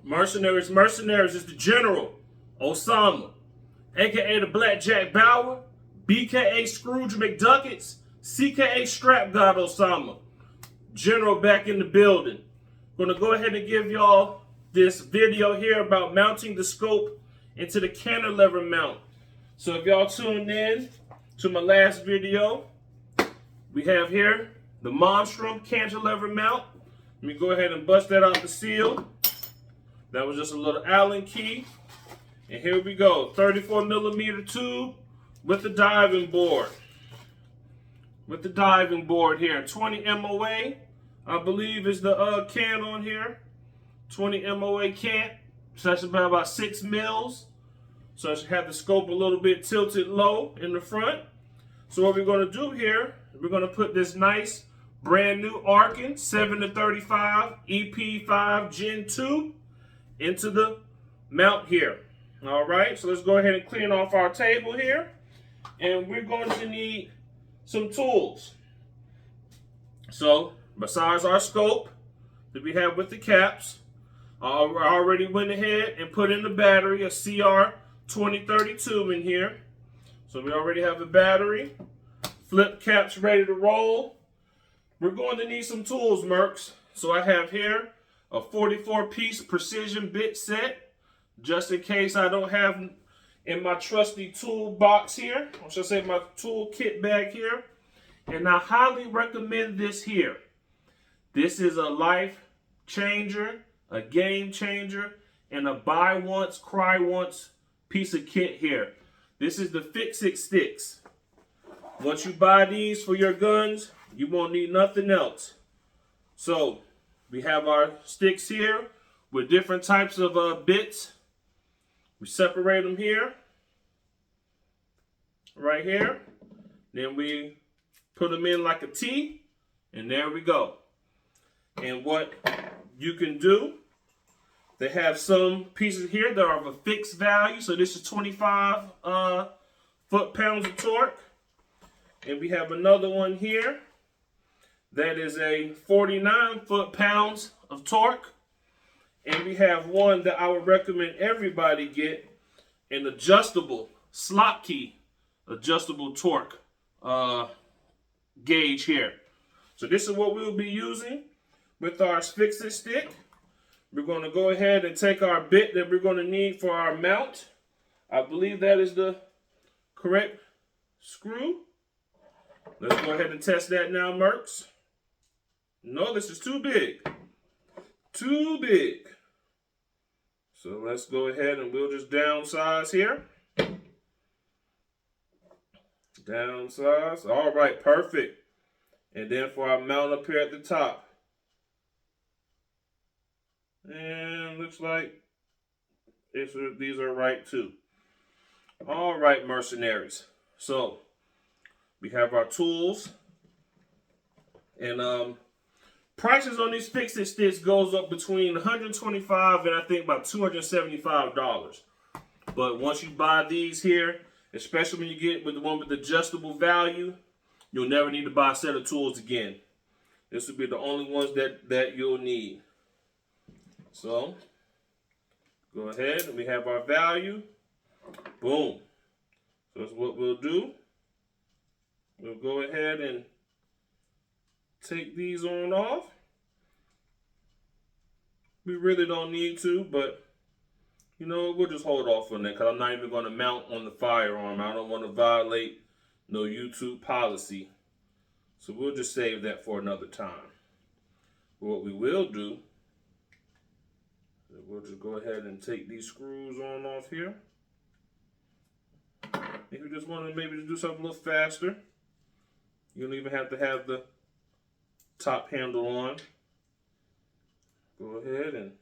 Mercenaries is the General Osama, aka the Blackjack Bauer, BKA Scrooge McDuckets, CKA Strap God Osama. General back in the building. Gonna go ahead and give y'all this video here about mounting the scope into the cantilever mount. So if y'all tuned in to my last video, we have here the Monstrum cantilever mount. Let me go ahead and bust that out the seal. That was just a little Allen key. And here we go, 34mm tube with the diving board. With the diving board here, 20 MOA, I believe is the can on here. 20 MOA cant, so that's about 6 mils. So I should have the scope a little bit tilted low in the front. So what we're gonna do here, we're gonna put this nice brand new Arken 7-35 EP5 Gen 2 into the mount here. All right, so let's go ahead and clean off our table here. And we're going to need some tools. So besides our scope that we have with the caps, I already went ahead and put in the battery, a CR 2032 in here. So we already have a battery, flip caps ready to roll. We're going to need some tools, Mercs. So I have here a 44-piece precision bit set, just in case I don't have in my trusty tool box here, or should I say my tool kit bag here. And I highly recommend this here. This is a life changer, a game changer, and a buy once, cry once piece of kit here. This is the Fix-It sticks. Once you buy these for your guns, you won't need nothing else. So we have our sticks here with different types of bits. We separate them here, right here. Then we put them in like a T, and there we go. And what you can do, they have some pieces here that are of a fixed value. So this is 25 foot-pounds of torque. And we have another one here that is a 49 foot-pounds of torque. And we have one that I would recommend everybody get, an adjustable slot key, adjustable torque gauge here. So this is what we'll be using with our Fix-It stick. We're going to go ahead and take our bit that we're going to need for our mount. I believe that is the correct screw. Let's go ahead and test that now, Mercs. No, this is too big. Too big. So let's go ahead and we'll just downsize here. Downsize. All right, perfect. And then for our mount up here at the top. And looks like these are right too. All right, Mercenaries. So we have our tools. And prices on these Fix-It sticks goes up between $125 and I think about $275. But once you buy these here, especially when you get with the one with the adjustable value, you'll never need to buy a set of tools again. This will be the only ones that you'll need. So go ahead and we have our value. Boom. So that's what we'll do. We'll go ahead and take these on off. We really don't need to, but you know, we'll just hold off on that because I'm not even going to mount on the firearm. I don't want to violate no YouTube policy. So we'll just save that for another time. But what we will do, we'll just go ahead and take these screws on off here. If you just want to maybe do something a little faster, you don't even have to have the top handle on. Go ahead and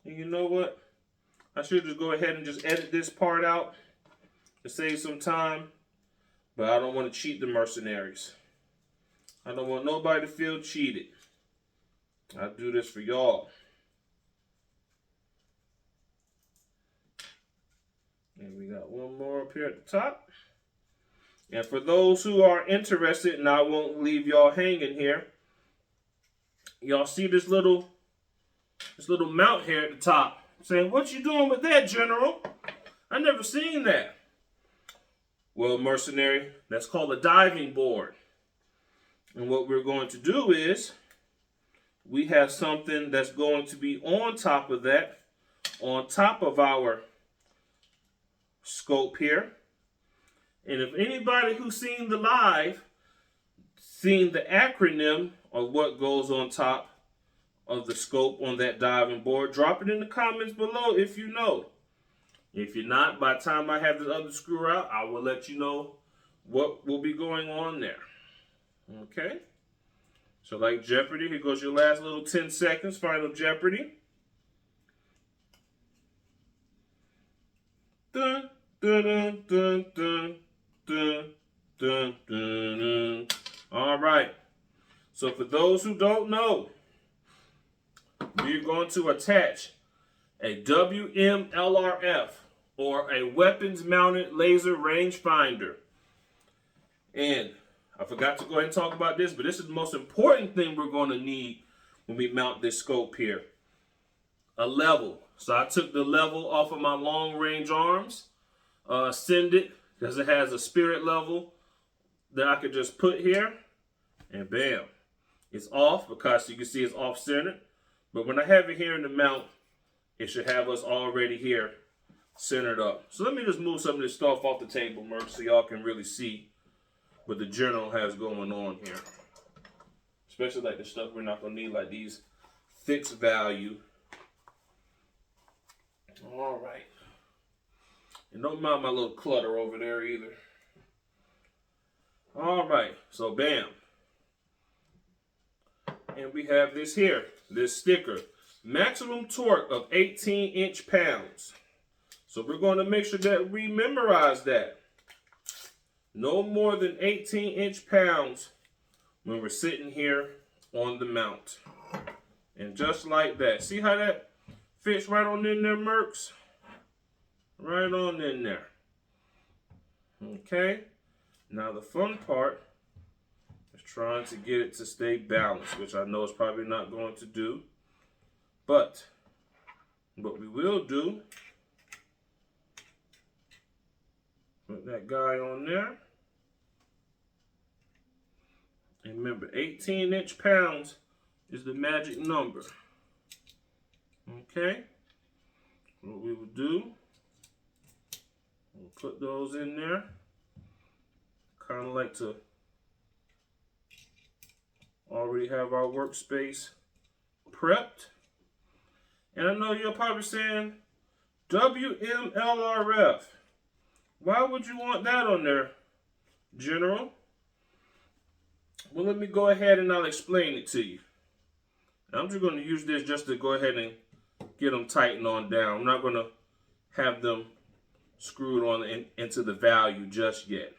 you know what? I should just go ahead and just edit this part out to save some time, but I don't want to cheat the Mercenaries. I don't want nobody to feel cheated. I do this for y'all. And we got one more up here at the top. And for those who are interested, and I won't leave y'all hanging here, Y'all see this little mount here at the top. Saying, what you doing with that, General? I never seen that. Well, Mercenary, that's called a diving board. And what we're going to do is, we have something that's going to be on top of that, on top of our scope here. And if anybody who's seen the live, seen the acronym of what goes on top of the scope on that diving board, drop it in the comments below if you know. If you're not, by the time I have the other screw out, I will let you know what will be going on there. Okay? So like Jeopardy, here goes your last little 10 seconds, Final Jeopardy. Dun, dun, dun, dun, dun, dun, dun, dun, dun. All right. So for those who don't know, we're going to attach a WMLRF, or a weapons mounted laser rangefinder. And I forgot to go ahead and talk about this, but this is the most important thing we're going to need when we mount this scope here. A level. So I took the level off of my long range arms, send it, because it has a spirit level that I could just put here, and bam. It's off because you can see it's off centered. But when I have it here in the mount, it should have us already here centered up. So let me just move some of this stuff off the table, Merc, so y'all can really see what the General has going on here. Especially like the stuff we're not going to need, like these fixed value. All right. And don't mind my little clutter over there either. All right. So bam. And we have this here, this sticker. Maximum torque of 18 inch-pounds. So we're going to make sure that we memorize that. No more than 18 inch-pounds when we're sitting here on the mount. And just like that. See how that fits right on in there, Mercs? Right on in there. Okay. Now the fun part is trying to get it to stay balanced, which I know is probably not going to do. But what we will do, put that guy on there. And remember, 18 inch-pounds is the magic number. Okay? What we will do, we'll put those in there. Kind of like to already have our workspace prepped. And I know you're probably saying, WMLRF. Why would you want that on there, General? Well, let me go ahead and I'll explain it to you. I'm just going to use this just to go ahead and get them tightened on down. I'm not going to have them screwed on into the value just yet.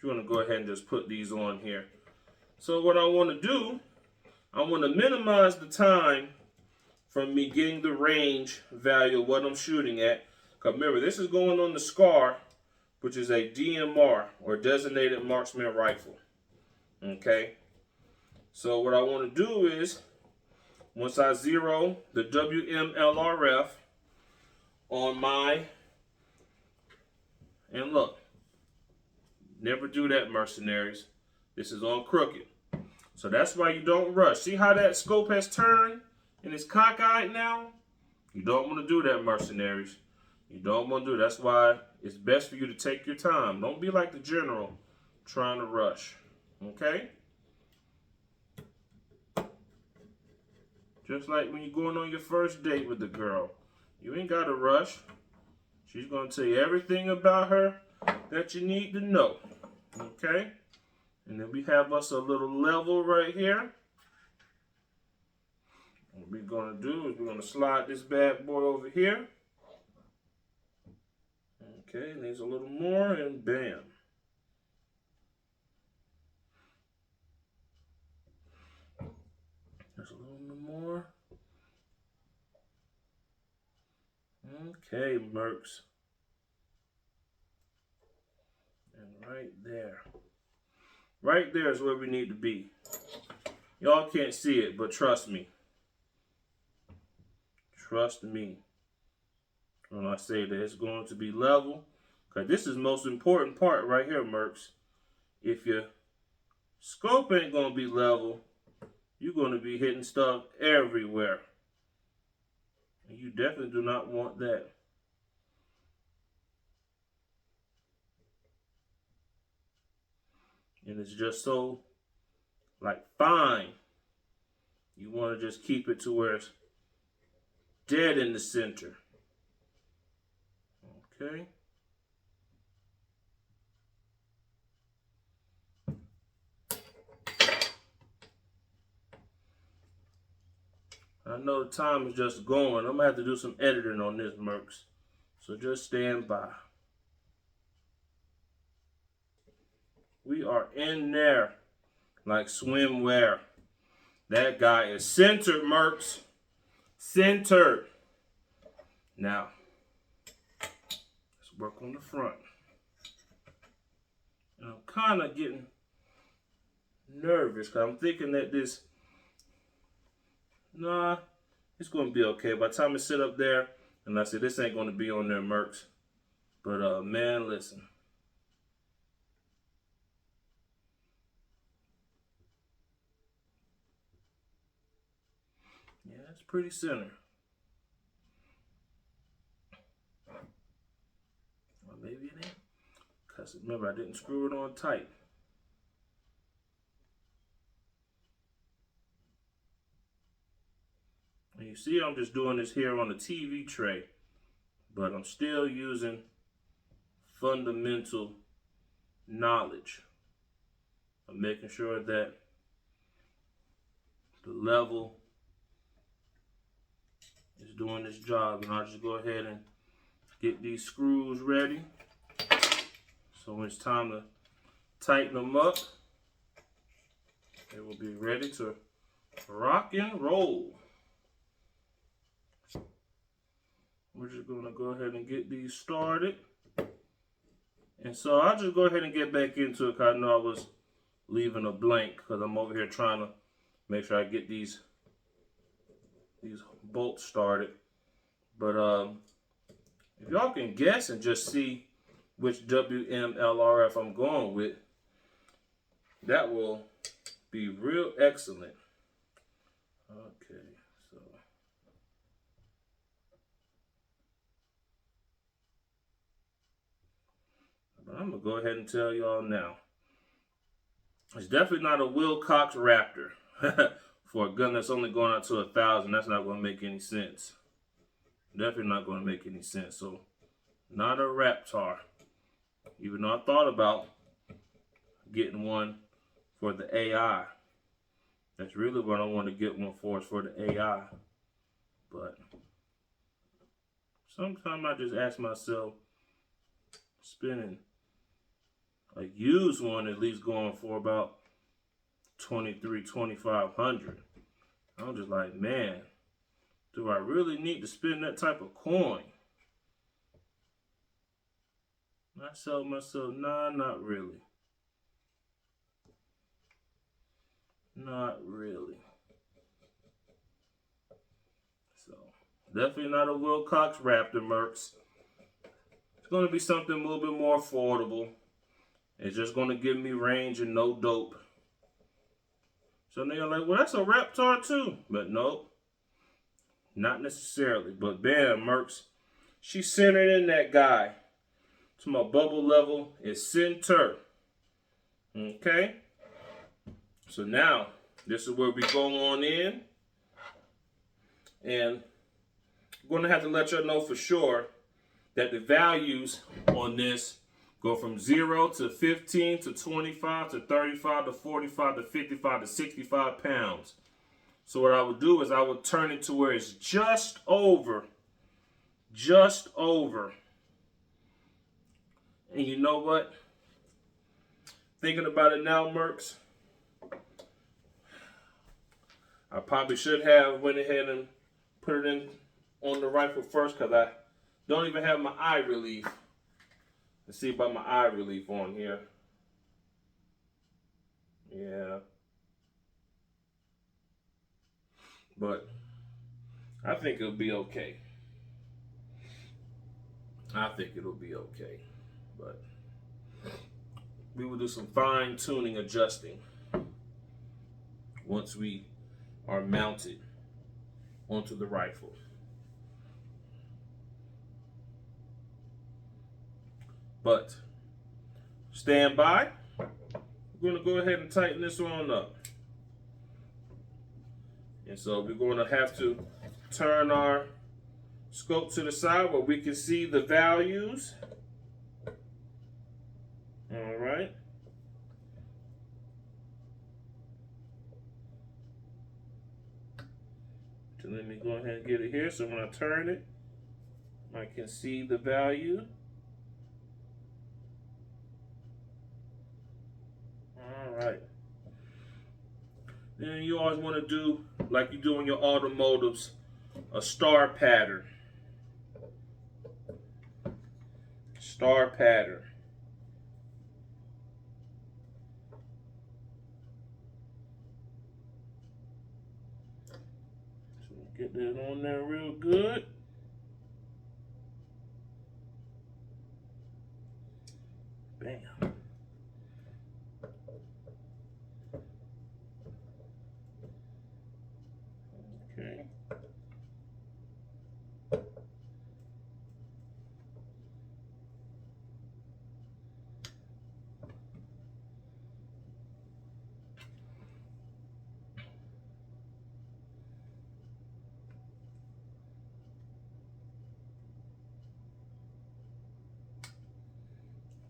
You want to go ahead and just put these on here. So what I want to do, I want to minimize the time from me getting the range value of what I'm shooting at. Because remember, this is going on the SCAR, which is a DMR, or Designated Marksman Rifle. Okay? So what I want to do is, once I zero the WMLRF on my, and look, never do that, Mercenaries. This is on crooked. So that's why you don't rush. See how that scope has turned and it's cockeyed now? You don't want to do that, Mercenaries. You don't want to do that. That's why it's best for you to take your time. Don't be like the General trying to rush. Okay? Just like when you're going on your first date with the girl. You ain't got to rush. She's going to tell you everything about her that you need to know. Okay? And then we have us a little level right here. What we're going to do is we're going to slide this bad boy over here. Okay, needs a little more, and bam. There's a little bit more. Okay, Mercs. And right there. Right there is where we need to be. Y'all can't see it, but trust me. Trust me when I say that it's going to be level. Because this is the most important part right here, Mercs. If your scope ain't going to be level, you're going to be hitting stuff everywhere. And you definitely do not want that. And it's just so, like, fine. You want to just keep it to where it's dead in the center. Okay. I know the time is just going. I'm going to have to do some editing on this, Mercs. So just stand by. We are in there like swimwear. That guy is centered, Mercs. Centered. Now, let's work on the front. And I'm kind of getting nervous because I'm thinking that this, nah, it's going to be okay. By the time I sit up there, and I said, this ain't going to be on there, Mercs. But, man, listen. Yeah, it's pretty center. Or maybe it ain't. Because remember, I didn't screw it on tight. And you see, I'm just doing this here on the TV tray. But I'm still using fundamental knowledge. I'm making sure that the level is doing its job. And I'll just go ahead and get these screws ready. So when it's time to tighten them up, they will be ready to rock and roll. We're just going to go ahead and get these started. And so I'll just go ahead and get back into it because I know I was leaving a blank because I'm over here trying to make sure I get these bolts started. But if y'all can guess and just see which WMLRF I'm going with, that will be real excellent. Okay, so but I'm gonna go ahead and tell y'all now. It's definitely not a Wilcox Raptor. For a gun that's only going out to 1,000, that's not gonna make any sense. Definitely not gonna make any sense. So, not a Raptor. Even though I thought about getting one for the AI. That's really what I want to get one for, is for the AI. But sometimes I just ask myself, spending a used one at least going for about $2,300-$2,500. I'm just like, man, do I really need to spend that type of coin? I tell myself, nah, not really. Not really. So, definitely not a Wilcox Raptor, Mercs. It's going to be something a little bit more affordable. It's just going to give me range and no dope. So they're like, well, that's a Raptor too. But nope. Not necessarily. But bam, Mercs. She's centered in that guy. So my bubble level is center. Okay. So now, this is where we go on in. And I'm going to have to let you know for sure that the values on this go from 0 to 15 to 25 to 35 to 45 to 55 to 65 pounds. So what I would do is I would turn it to where it's just over. Just over. And you know what? Thinking about it now, Mercs, I probably should have went ahead and put it in on the rifle first because I don't even have my eye relief. Let's see about my eye relief on here. Yeah. but I think it'll be okay. I think it'll be okay, but we will do some fine tuning adjusting once we are mounted onto the rifle. But stand by. We're going to go ahead and tighten this on up. And so we're going to have to turn our scope to the side where we can see the values. All right. So let me go ahead and get it here. So when I turn it, I can see the value. All right. Then you always want to do, like you do in your automotives, a star pattern. Star pattern. So get that on there real good. Bam. Okay.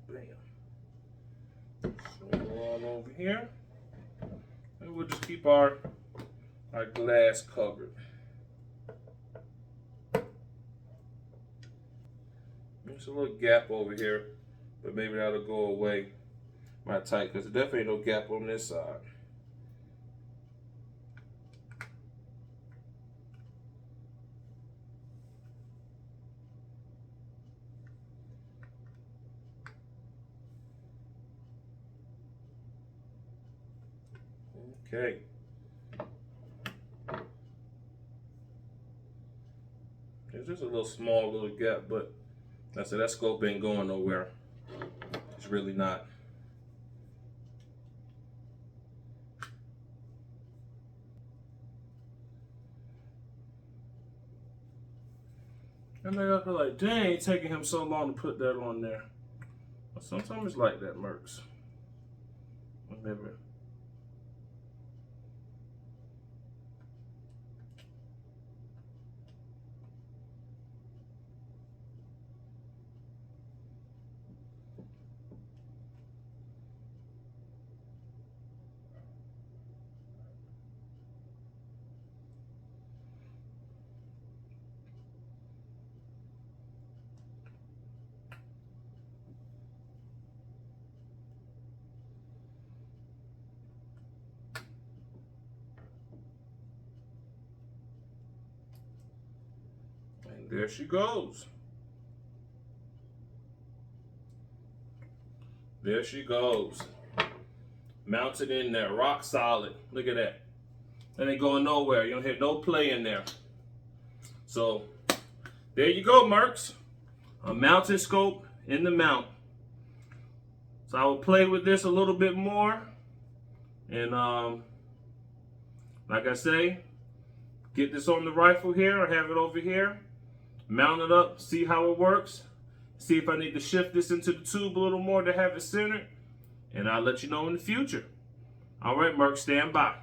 Bam. So we're all over here. And we'll just keep our glass covered. There's a little gap over here, but maybe that'll go away my tight, because there definitely ain't no gap on this side. Okay. There's just a little small little gap, but I said that scope ain't going nowhere. It's really not. And I feel like, dang, it's taking him so long to put that on there. But sometimes it's like that, Mercs. Whatever. There she goes. There she goes. Mounted in there, rock solid. Look at that. That ain't going nowhere. You don't hear no play in there. So, there you go, Mercs. A mounted scope in the mount. So I will play with this a little bit more. And like I say, get this on the rifle here or have it over here. Mount it up, see how it works. See if I need to shift this into the tube a little more to have it centered. And I'll let you know in the future. All right, Merc, stand by.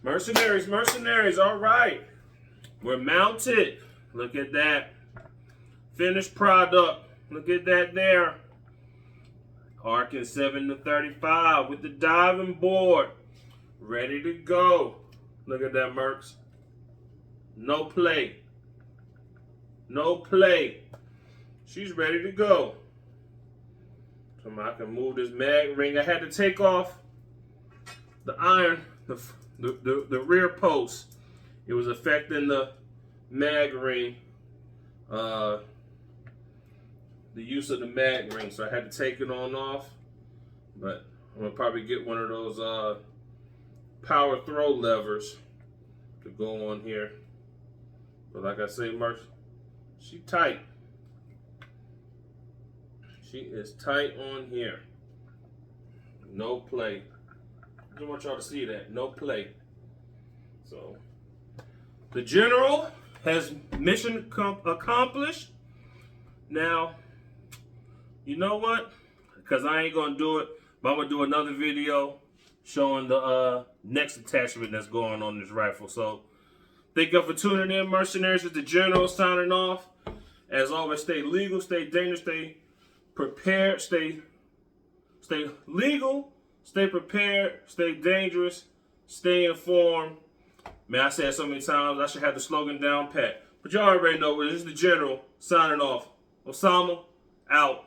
Mercenaries, all right. We're mounted. Look at that. Finished product. Look at that there. Arken 7-35 with the diving board. Ready to go. Look at that, Mercs. No play. No play. She's ready to go. So I can move this mag ring. I had to take off the iron, the rear post. It was affecting the mag ring, the use of the mag ring. So I had to take it on off. But I'm gonna probably get one of those power throw levers to go on here. But like I say, Merc, she tight. She is tight on here. No play. I just want y'all to see that. No play. So, the General has mission accomplished. Now, you know what? Because I ain't going to do it, but I'm going to do another video showing the next attachment that's going on this rifle. So, thank you for tuning in, Mercenaries. With the General signing off. As always, stay legal, stay dangerous, stay prepared, stay legal, stay prepared, stay dangerous, stay informed. Man, I said so many times, I should have the slogan down pat. But y'all already know, this is the General signing off. Osama, out.